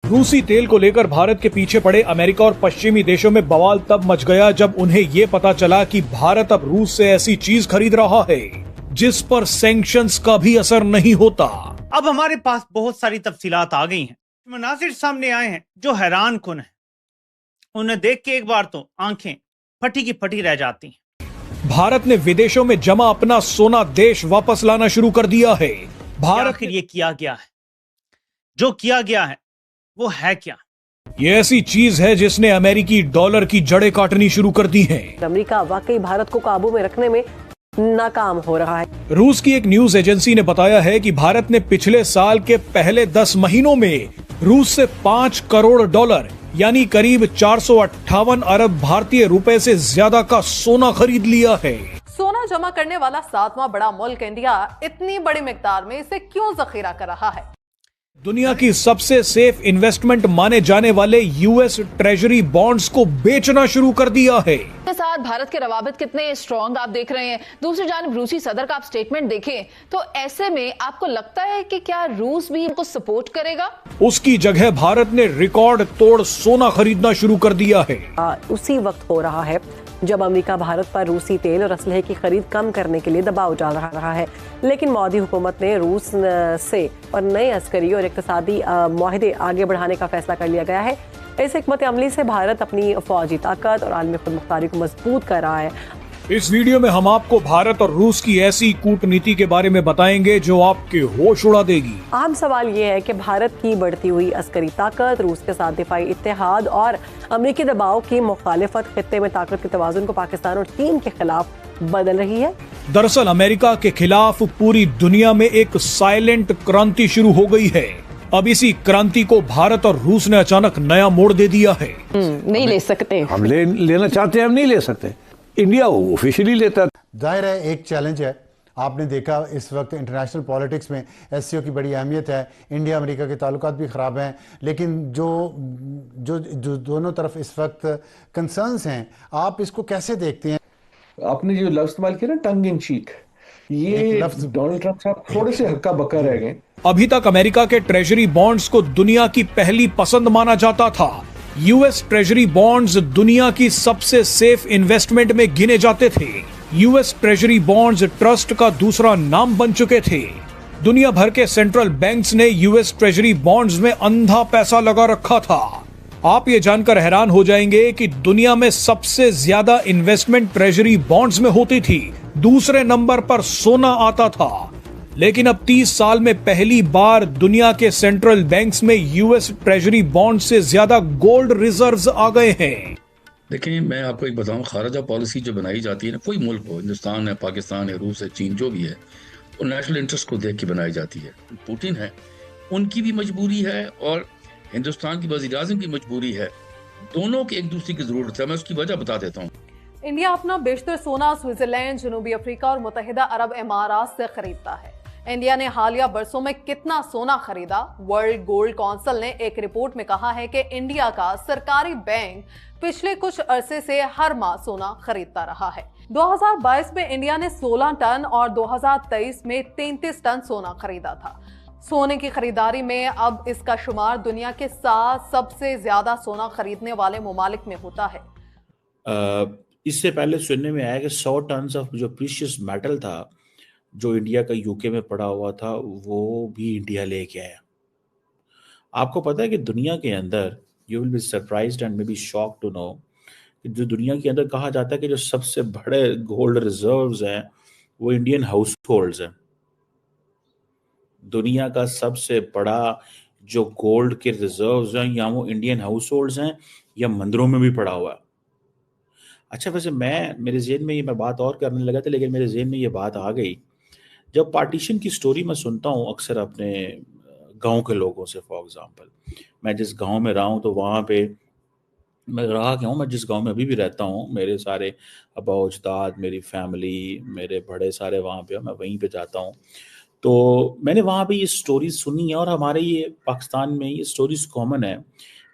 रूसी तेल को लेकर भारत के पीछे पड़े अमेरिका और पश्चिमी देशों में बवाल तब मच गया जब उन्हें ये पता चला कि भारत अब रूस से ऐसी चीज खरीद रहा है जिस पर सैंक्शंस का भी असर नहीं होता। अब हमारे पास बहुत सारी तफसीलात आ गई हैं, मनासिर सामने आए हैं जो हैरान कुन है। उन्हें देख के एक बार तो आंखें फटी की फटी रह जाती हैं। भारत ने विदेशों में जमा अपना सोना देश वापस लाना शुरू कर दिया है। भारत आखिर ये किया गया है, जो किया गया है वो है क्या? ये ऐसी चीज है जिसने अमेरिकी डॉलर की जड़ें काटनी शुरू कर दी हैं। अमेरिका वाकई भारत को काबू में रखने में नाकाम हो रहा है। रूस की एक न्यूज एजेंसी ने बताया है कि भारत ने पिछले साल के पहले 10 महीनों में रूस से 5 करोड़ डॉलर यानी करीब 458 अरब भारतीय रुपए से ज्यादा का सोना खरीद लिया है। सोना जमा करने वाला 7वां बड़ा मुल्क इंडिया इतनी बड़ी मिकदार में इसे क्यों जखीरा कर रहा है? दुनिया की सबसे सेफ इन्वेस्टमेंट माने जाने वाले यूएस ट्रेजरी बॉन्ड्स को बेचना शुरू कर दिया है। के साथ भारत के रवाबित कितने स्ट्रॉन्ग आप देख रहे हैं। दूसरी जानब रूसी सदर का आप स्टेटमेंट देखें तो ऐसे में आपको लगता है कि क्या रूस भी इनको सपोर्ट करेगा? उसकी जगह भारत ने रिकॉर्ड तोड़ सोना खरीदना शुरू कर दिया है। उसी वक्त हो रहा है जब अमेरिका भारत पर रूसी तेल और असलहे की खरीद कम करने के लिए दबाव डाल रहा है, लेकिन मोदी हुकूमत ने रूस से और नए अस्करी और इक्तिसादी मुआहदे आगे बढ़ाने का फैसला कर लिया गया है। इस हिकमत अमली से भारत अपनी फौजी ताकत और आलमी खुदमुख्तारी को मजबूत कर रहा है। इस वीडियो में हम आपको भारत और रूस की ऐसी कूटनीति के बारे में बताएंगे जो आपके होश उड़ा देगी। आम सवाल ये है कि भारत की बढ़ती हुई अस्करी ताकत, रूस के साथ दिफाई इत्तेहाद और अमेरिकी दबाव की मुखालिफत खित्ते में ताकत के तवाज़ुन को पाकिस्तान और चीन के खिलाफ बदल रही है। दरअसल अमेरिका के खिलाफ पूरी दुनिया में एक साइलेंट क्रांति शुरू हो गई है। अब इसी क्रांति को भारत और रूस ने अचानक नया मोड़ दे दिया है। नहीं ले सकते, हम लेना चाहते हैं, हम नहीं ले सकते। इंडिया ऑफिशियली लेता। जाहिर है एक चैलेंज है। आपने देखा इस वक्त इंटरनेशनल पॉलिटिक्स में एससीओ की बड़ी अहमियत है। इंडिया अमेरिका के ताल्लुकात भी ख़राब हैं, लेकिन जो जो जो दोनों तरफ इस वक्त कंसर्न्स हैं, आप इसको कैसे देखते हैं? आपने जो लफ्ज इस्तेमाल किया ना, टंग इन चीक, ये लफ्ज डोनाल्ड ट्रंप साहब थोड़े से हक्का बक्का रह गए। अभी तक अमेरिका के ट्रेजरी बॉन्ड्स को दुनिया की पहली पसंद माना जाता था। यूएस ट्रेजरी बॉन्ड्स दुनिया की सबसे सेफ इन्वेस्टमेंट में गिने जाते थे। यूएस ट्रेजरी बॉन्ड्स ट्रस्ट का दूसरा नाम बन चुके थे। दुनिया भर के सेंट्रल बैंक्स ने यूएस ट्रेजरी बॉन्ड्स में अंधा पैसा लगा रखा था। आप ये जानकर हैरान हो जाएंगे कि दुनिया में सबसे ज्यादा इन्वेस्टमेंट ट्रेजरी बॉन्ड्स में होती थी। दूसरे नंबर पर सोना आता था। लेकिन अब 30 साल में पहली बार दुनिया के सेंट्रल बैंक्स में यूएस ट्रेजरी बॉन्ड से ज्यादा गोल्ड रिजर्व्स आ गए हैं। देखिए, मैं आपको एक बताऊं, खारजा पॉलिसी जो बनाई जाती है ना, कोई मुल्क हो, हिंदुस्तान है, पाकिस्तान है, रूस है, चीन, जो भी है, वो नेशनल इंटरेस्ट को देख के बनाई जाती है। पुतिन है, उनकी भी मजबूरी है और हिंदुस्तान की वज़ीर-ए-आज़म की मजबूरी है। दोनों की एक दूसरे की जरूरत है। मैं उसकी वजह बता देता हूँ। इंडिया अपना बेशतर सोना स्विट्जरलैंड, जनूबी अफ्रीका और मुत्तहिदा अरब इमारात से खरीदता है। इंडिया ने हालिया बरसों में कितना सोना खरीदा? वर्ल्ड गोल्ड काउंसिल ने एक रिपोर्ट में कहा है कि इंडिया का सरकारी बैंक पिछले कुछ अरसे से हर माह सोना खरीदता रहा है। 2022 में इंडिया ने 16 टन और 2023 में 33 टन सोना खरीदा था। सोने की खरीदारी में अब इसका शुमार दुनिया के 7 सबसे ज्यादा सोना खरीदने वाले मुमालिक में होता है। इससे पहले सुनने में आया कि 100 टन ऑफ जो प्रीशियस मेटल था जो इंडिया का यूके में पड़ा हुआ था, वो भी इंडिया लेके आया। आपको पता है कि दुनिया के अंदर, you will be surprised and may be shock to know, कि जो दुनिया के अंदर कहा जाता है कि जो सबसे बड़े गोल्ड रिजर्व्स हैं वो इंडियन हाउस होल्ड्स हैं। दुनिया का सबसे बड़ा जो गोल्ड के रिजर्व्स हैं या वो इंडियन हाउस होल्ड्स हैं या मंदिरों में भी पड़ा हुआ है। अच्छा, वैसे मेरे जेहन में ये मैं बात और करने लगा था, लेकिन मेरे जेहन में ये बात आ गई, जब पार्टीशन की स्टोरी मैं सुनता हूँ अक्सर अपने गांव के लोगों से। फॉर एग्जांपल, मैं जिस गांव में रहा हूँ तो वहाँ पे मैं रहा क्या हूँ, मैं जिस गांव में अभी भी रहता हूँ, मेरे सारे अबा अजदाद, मेरी फैमिली, मेरे बड़े सारे वहाँ पे, मैं वहीं पे जाता हूँ। तो मैंने वहाँ पे ये स्टोरीज सुनी है और हमारे ये पाकिस्तान में ये स्टोरीज कॉमन है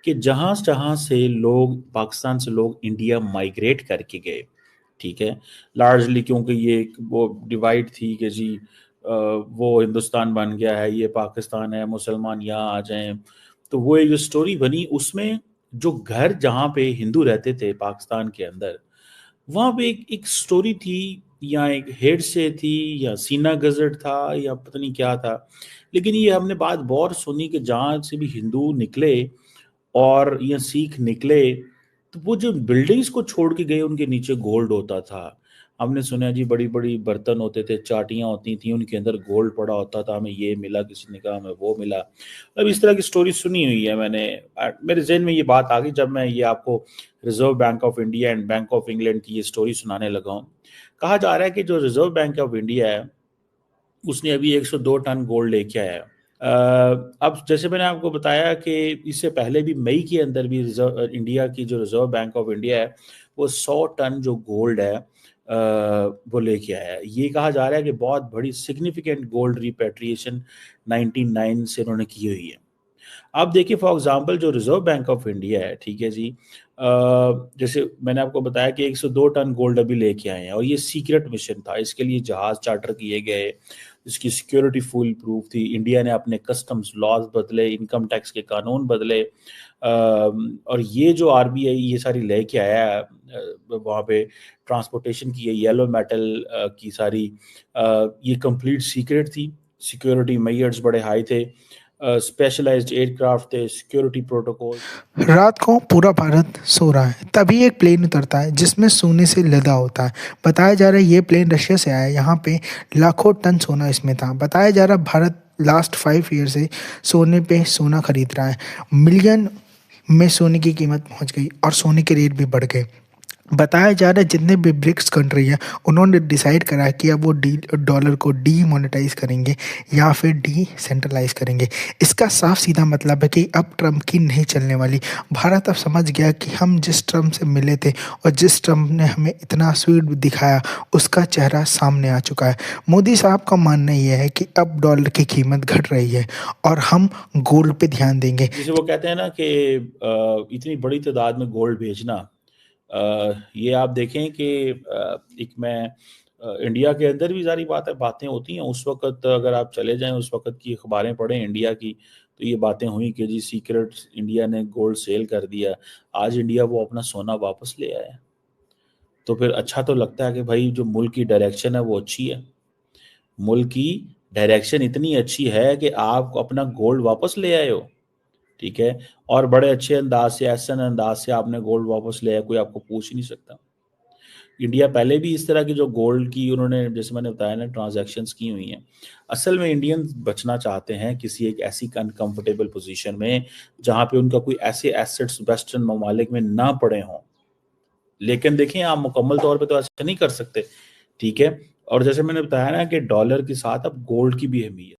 कि जहाँ से लोग, पाकिस्तान से लोग इंडिया माइग्रेट करके गए, ठीक है, लार्जली क्योंकि ये वो डिवाइड थी कि जी वो हिंदुस्तान बन गया है, ये पाकिस्तान है, मुसलमान यहाँ आ जाएं, तो वो एक जो स्टोरी बनी उसमें जो घर जहाँ पे हिंदू रहते थे पाकिस्तान के अंदर, वहाँ पे एक स्टोरी थी या एक हेड से थी या सीना गजट था या पता नहीं क्या था, लेकिन ये हमने बात बहुत सुनी कि जहाँ से भी हिंदू निकले और या सिख निकले तो वो जो बिल्डिंग्स को छोड़ के गए उनके नीचे गोल्ड होता था। हमने सुना जी बड़ी बड़ी बर्तन होते थे, चाटियां होती थी, उनके अंदर गोल्ड पड़ा होता था, हमें ये मिला, किसी ने कहा हमें वो मिला। अब इस तरह की स्टोरी सुनी हुई है मैंने, मेरे जहन में ये बात आ गई जब मैं ये आपको reserve bank of India and bank of England की ये स्टोरी सुनाने लगा हूँ। कहा जा रहा है कि जो रिजर्व बैंक ऑफ इंडिया है उसने अभी 102 टन गोल्ड लेके आया है। अब जैसे मैंने आपको बताया कि इससे पहले भी मई के अंदर भी इंडिया की जो रिजर्व बैंक ऑफ इंडिया है वो 100 टन जो गोल्ड है वो लेके आया है। ये कहा जा रहा है कि बहुत बड़ी सिग्निफिकेंट गोल्ड रिपेट्रिएशन 99 से उन्होंने की हुई है। अब देखिए फॉर एग्जांपल जो रिजर्व बैंक ऑफ इंडिया है, ठीक है जी, जैसे मैंने आपको बताया कि 102 टन गोल्ड अभी लेके आए हैं और ये सीक्रेट मिशन था, इसके लिए जहाज चार्टर किए गए, इसकी सिक्योरिटी फुल प्रूफ थी। इंडिया ने अपने कस्टम्स लॉज बदले, इनकम टैक्स के कानून बदले, और ये जो आरबीआई ये सारी लेके आया है वहाँ पे ट्रांसपोर्टेशन की, ये येलो मेटल की सारी ये कंप्लीट सीक्रेट थी। सिक्योरिटी मेजर्स बड़े हाई थे, स्पेशलाइज्ड एयरक्राफ्ट थे, सिक्योरिटी प्रोटोकॉल। रात को पूरा भारत सो रहा है, तभी एक प्लेन उतरता है जिसमें सोने से लदा होता है। बताया जा रहा है ये प्लेन रशिया से आया है, यहाँ पे लाखों टन सोना इसमें था। बताया जा रहा है भारत लास्ट 5 ईयर से सोने पे सोना खरीद रहा है। मिलियन में सोने की कीमत पहुँच गई और सोने के रेट भी बढ़ गए। बताया जा रहा है जितने भी ब्रिक्स कंट्री है उन्होंने डिसाइड करा है कि अब वो डॉलर को डीमोनेटाइज करेंगे या फिर डिसेंट्रलाइज करेंगे। इसका साफ सीधा मतलब है कि अब ट्रम्प की नहीं चलने वाली। भारत अब समझ गया कि हम जिस ट्रम्प से मिले थे और जिस ट्रम्प ने हमें इतना स्वीट दिखाया उसका चेहरा सामने आ चुका है। मोदी साहब का मानना यह है कि अब डॉलर की कीमत घट रही है और हम गोल्ड पे ध्यान देंगे। जैसे वो कहते हैं ना कि इतनी बड़ी तादाद में गोल्ड भेजना, ये आप देखें कि एक मैं इंडिया के अंदर भी सारी बातें होती हैं। उस वक्त अगर आप चले जाएं, उस वक्त की अखबारें पढ़ें इंडिया की, तो ये बातें हुई कि जी सीक्रेट इंडिया ने गोल्ड सेल कर दिया, आज इंडिया वो अपना सोना वापस ले आया। तो फिर अच्छा तो लगता है कि भाई जो मुल्क की डायरेक्शन है वो अच्छी है। मुल्क की डायरेक्शन इतनी अच्छी है कि आप अपना गोल्ड वापस ले आए हो, ठीक है, और बड़े अच्छे अंदाज से, एहसन अंदाज से आपने गोल्ड वापस लिया, कोई आपको पूछ ही नहीं सकता। इंडिया पहले भी इस तरह की जो गोल्ड की उन्होंने, जैसे मैंने बताया ना, ट्रांजैक्शंस की हुई हैं। असल में इंडियंस बचना चाहते हैं किसी एक ऐसी अनकंफर्टेबल पोजीशन में जहां पे उनका कोई ऐसे एसेट्स वेस्टर्न ममालिक में ना पड़े हों। लेकिन देखें आप मुकम्मल तौर पे तो ऐसा नहीं कर सकते, ठीक है। और जैसे मैंने बताया ना कि डॉलर के साथ अब गोल्ड की भी अहमियत